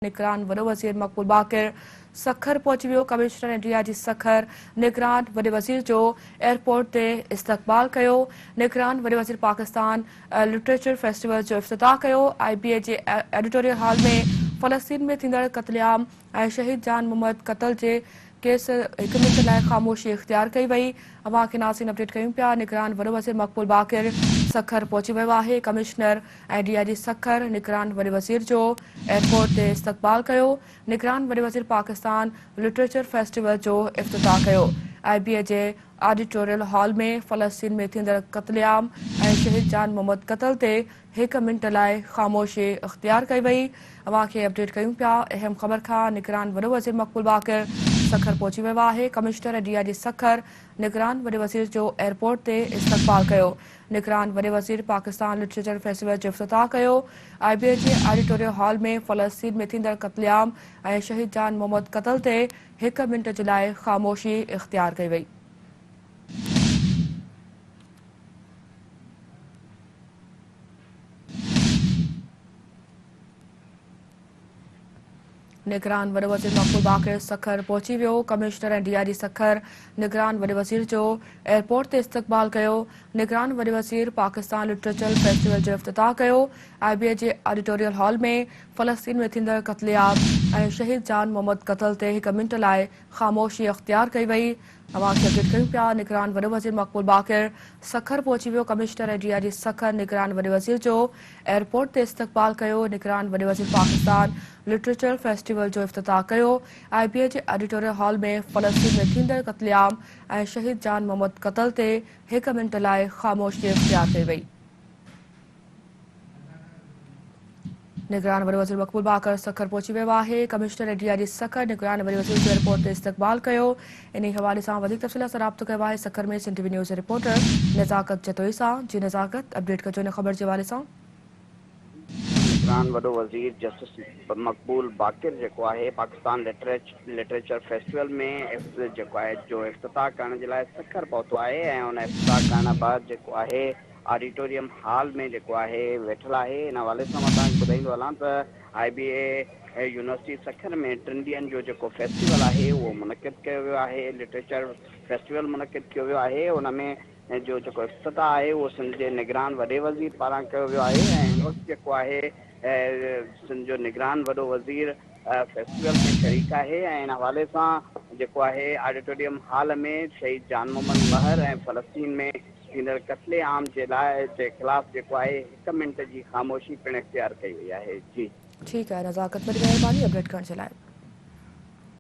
निगरान वॾो वज़ीर मक़बूल बाक़िर सखर पहुची वियो। कमिश्नर ऐं डीआईजी सखर निगरान वॾे वज़ीर जो एयरपोर्ट ते इस्तक़बाल कयो। निगरान वॾे वज़ीर पाकिस्तान लिटरेचर फेस्टिवल जो इफ़्तिताह कयो। IBA जे एडिटोरियल हॉल में फ़लस्तीन में थींदड़ क़त्लेआम ऐं शहीद जान मोहम्मद क़त्ल जे केस 1 मिंट लाइ ख़ामोशी इख़्तियार कई वई। अवां खे नाज़रीन अपडेट कयूं पिया। निगरान वॾो वज़ीर मक़बूल बाक़िर सखर पहुची वियो आहे। कमिश्नर ऐं डीआईजी सखर निगरान वॾे वज़ीर जो एयरपोर्ट ते इस्तक़बाल कयो। निगरान वॾे वज़ीर पाकिस्तान लिटरेचर फेस्टिवल जो इफ़्तिताह कयो। IBA जे ऑडिटोरियल हॉल में फ़लस्तीन में थींदड़ क़त्लेआम ऐं शहीद जान मोहम्मद क़त्ल ते 1 मिंट लाइ ख़ामोशी इख़्तियार कई वई। अवां खे अपडेट कयूं पिया। अहम ख़बर खां निगरान वॾो वज़ीर मक़बूल बाक़िर सखर पहुची वियो आहे। कमिश्नर ऐं डीआईजी सखर निगरान वॾे वज़ीर जो एयरपोर्ट ते इस्तक़बाल कयो। निगरान वॾे वज़ीर पाकिस्तान लिटरेचर फेस्टिवल जो इफ़्तिताह कयो। IBA जे ऑडिटोरियल हॉल में फ़लस्तीन में थींदड़ क़त्लेआम ऐं शहीद जान मोहम्मद क़त्ल ते 1 मिंट जे लाइ ख़ामोशी इख़्तियार कई वई। निगरान वॾो वज़ीर मक़बूल बाक़िर सखर पहुची वियो। कमिश्नर ऐं डीआईजी सखर निगरान वॾे वज़ीर जो एयरपोर्ट ते इस्तक़बाल कयो। निगरान वॾे वज़ीर पाकिस्तान लिटरेचर फेस्टिवल जो इफ़्तिताह कयो। IBA जे ऑडिटोरियल हॉल में फ़लस्तीन में थींदड़ क़त्लेआम ऐं शहीद जान मोहम्मद क़त्ल ते 1 मिंट लाइ ख़ामोशी इख़्तियार कई वई। अवां खे अपडेट कयूं पिया। निगरान वॾो वज़ीर मक़बूल बाक़िर सखर पहुची वियो। कमिश्नर ऐं डीआईजी सखर निगरान वॾे वज़ीर जो एयरपोर्ट ते इस्तक़बाल कयो। निगरान वॾे वज़ीर पाकिस्तान लिटरेचर फेस्टिवल जो इफ़्तिताह कयो। IBA जे ऑडिटोरियल हॉल में फ़लस्तीन में थींदड़ क़त्लेआम ऐं शहीद जान मोहम्मद क़त्ल ते 1 मिंट लाइ ख़ामोशी इख़्तियार कई वई। निगरान वॾो वज़ीर मक़बूल बाक़िर सखर पहुची वियो आहे। कमिश्नर ऐं डीआईजी सखर निगरान वॾे वज़ीर जो एयरपोर्ट ते इस्तक़बाल कयो। इन हवाले सां वधीक तफ़सील सां राब्तो कयो आहे सखर में Sindh TV news reporter Nazakat Jatoi सां। जी नज़ाकत, अपडेट कजो इन ख़बर जे हवाले सां। निगरान वॾो वज़ीर जस्टिस मक़बूल बाक़िर जेको आहे पाकिस्तान लिटरेचर फेस्टिवल में जेको आहे जो इफ़्तिताह करण जे लाइ सखर पहुतो आहे ऐं उन इफ़्तिताह करण बैदि जेको आहे ऑडिटोरियम हॉल में जेको आहे वेठल आहे। इन हवाले सां मां तव्हांखे ॿुधाईंदो हलां त IBA यूनिवर्सिटी सखर में 3 ॾींहंनि जो जेको फेस्टिवल आहे उहो मुनक़िद कयो वियो आहे। लिटरेचर फेस्टिवल मुनक़िद कयो वियो आहे। उन में जो जेको इफ़्तिताह आहे उहो सिंध जे निगरान वॾे वज़ीर पारां कयो वियो आहे ऐं हिन वक़्तु जेको आहे सिंध जो निगरान वॾो वज़ीर फेस्टिवल में शरीक आहे ऐं इन हवाले सां जेको आहे ऑडिटोरियम हॉल में शहीद जान मोहम्मद महर ऐं फ़लस्तीन में थींदड़ क़त्लेआम जे ख़िलाफ़ जेको आहे 1 मिंट जी ख़ामोशी पिणु इख़्तियार कई वई आहे। जी ठीकु आहे, नज़ाकत वॾी महिरबानी अपडेट करण जे लाइ।